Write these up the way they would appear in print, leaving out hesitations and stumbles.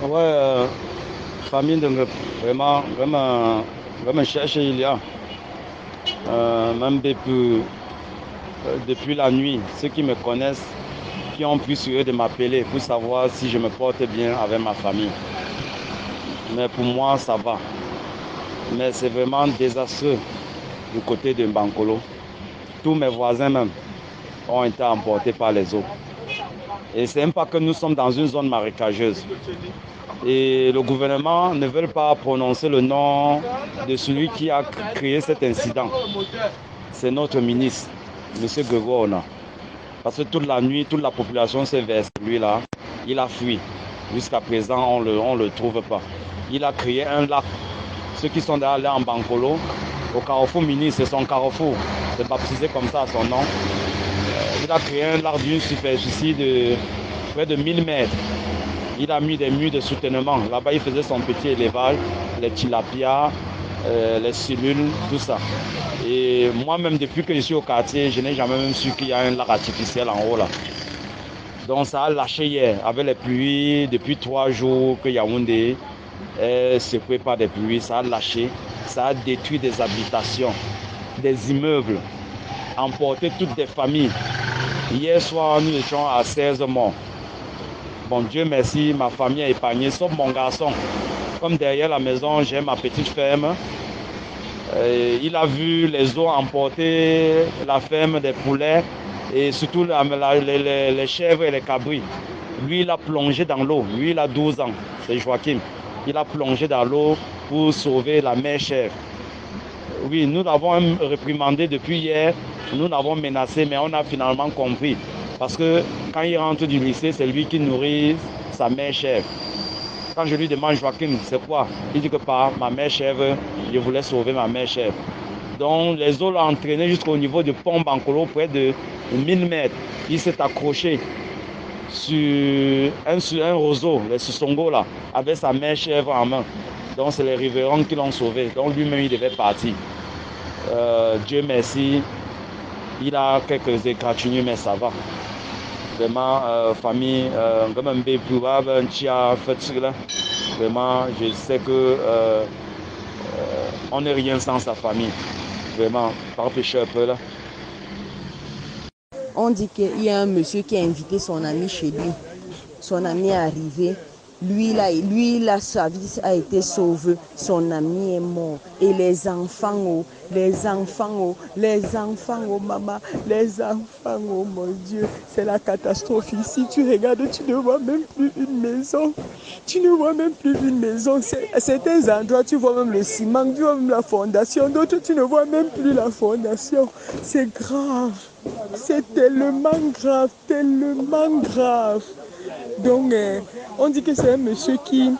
Ouais, famille, donc vraiment, vraiment, vraiment chercher il y a. Même depuis la nuit, ceux qui me connaissent, qui ont pris sur eux de m'appeler pour savoir si je me porte bien avec ma famille. Mais pour moi, ça va. Mais c'est vraiment désastreux du côté de Bankolo. Tous mes voisins même ont été emportés par les eaux. Et c'est même pas que nous sommes dans une zone marécageuse. Et le gouvernement ne veut pas prononcer le nom de celui qui a créé cet incident. C'est notre ministre, M. Gregor. Parce que toute la nuit, toute la population s'est versée lui là. Il a fui. Jusqu'à présent, on le trouve pas. Il a créé un lac. Ceux qui sont allés en Bankolo, au carrefour ministre, c'est son carrefour. C'est baptisé comme ça à son nom. Il a créé un lac d'une superficie de près de 1000 mètres. Il a mis des murs de soutènement. Là-bas, il faisait son petit élevage, les tilapias, les cellules, tout ça. Et moi-même, depuis que je suis au quartier, je n'ai jamais même su qu'il y a un lac artificiel en haut là. Donc ça a lâché hier avec les pluies depuis 3 jours que Yaoundé est secoué par des pluies. Ça a lâché, ça a détruit des habitations, des immeubles, emporté toutes des familles. Hier soir, nous étions à 16 morts. Bon, Dieu merci, ma famille est épargnée, sauf mon garçon. Comme derrière la maison, j'ai ma petite ferme. Il a vu les eaux emporter la ferme des poulets et surtout les chèvres et les cabris. Lui, il a plongé dans l'eau. Lui, il a 12 ans. C'est Joachim. Il a plongé dans l'eau pour sauver la mère chèvre. Oui, nous l'avons réprimandé depuis hier. Nous l'avons menacé, mais on a finalement compris. Parce que quand il rentre du lycée, c'est lui qui nourrit sa mère chèvre. Quand je lui demande, Joachim, c'est quoi? Il dit que par ma mère chèvre, je voulais sauver ma mère chèvre. Donc les eaux l'ont entraîné jusqu'au niveau du pont Bankolo, près de 1000 mètres. Il s'est accroché sur un roseau, les Sissongo là, avec sa mère chèvre en main. Donc c'est les riverains qui l'ont sauvé. Donc lui-même, il devait partir. Dieu merci, il a quelques égratignures, mais ça va. Vraiment, famille, comme un bébé, vraiment, je sais que on n'est rien sans sa famille. Vraiment, par péché un peu là. On dit qu'il y a un monsieur qui a invité son ami chez lui. Son ami est arrivé. Lui, sa vie a été sauvée. Son ami est mort. Et les enfants, maman, les enfants, oh mon Dieu, c'est la catastrophe ici. Tu regardes, tu ne vois même plus une maison. Tu ne vois même plus une maison. Certains endroits, tu vois même le ciment, tu vois même la fondation. D'autres, tu ne vois même plus la fondation. C'est grave. C'est tellement grave, tellement grave. Donc, on dit que c'est un monsieur qui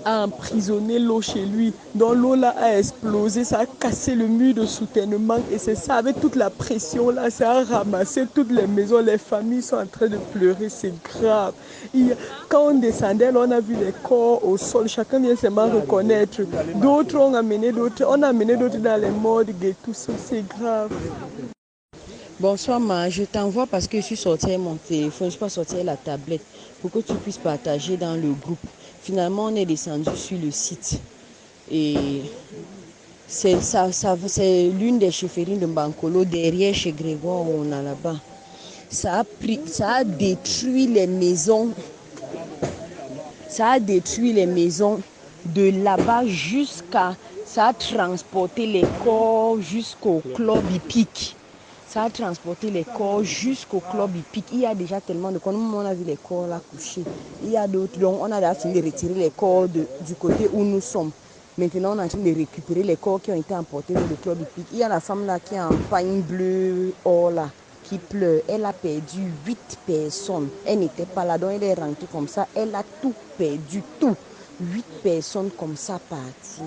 a emprisonné l'eau chez lui. Donc, l'eau là a explosé, ça a cassé le mur de soutènement. Et c'est ça, avec toute la pression là, ça a ramassé toutes les maisons. Les familles sont en train de pleurer, c'est grave. Quand on descendait, là, on a vu les corps au sol. Chacun vient seulement reconnaître. D'autres ont amené d'autres. On a amené d'autres dans les morgues et tout ça, c'est grave. Bonsoir, ma. Je t'envoie parce que je suis sortie avec mon téléphone, je suis pas sortie avec la tablette pour que tu puisses partager dans le groupe. Finalement, on est descendu sur le site et c'est l'une des chefferies de Bankolo, derrière chez Grégoire, où on a là-bas. Ça a détruit les maisons. Ça a détruit les maisons de là-bas jusqu'à. Ça a transporté les corps jusqu'au club hippique. Ça a transporté les corps jusqu'au club hippique. Il y a déjà tellement de corps. Nous, on a vu les corps là couchés. Il y a d'autres. Donc, on a déjà fini de retirer les corps du côté où nous sommes. Maintenant, on est en train de récupérer les corps qui ont été emportés dans le club hippique. Il y a la femme là qui est en pagne bleu or là, qui pleure. Elle a perdu 8 personnes. Elle n'était pas là, donc elle est rentrée comme ça. Elle a tout perdu, tout. 8 personnes comme ça parties.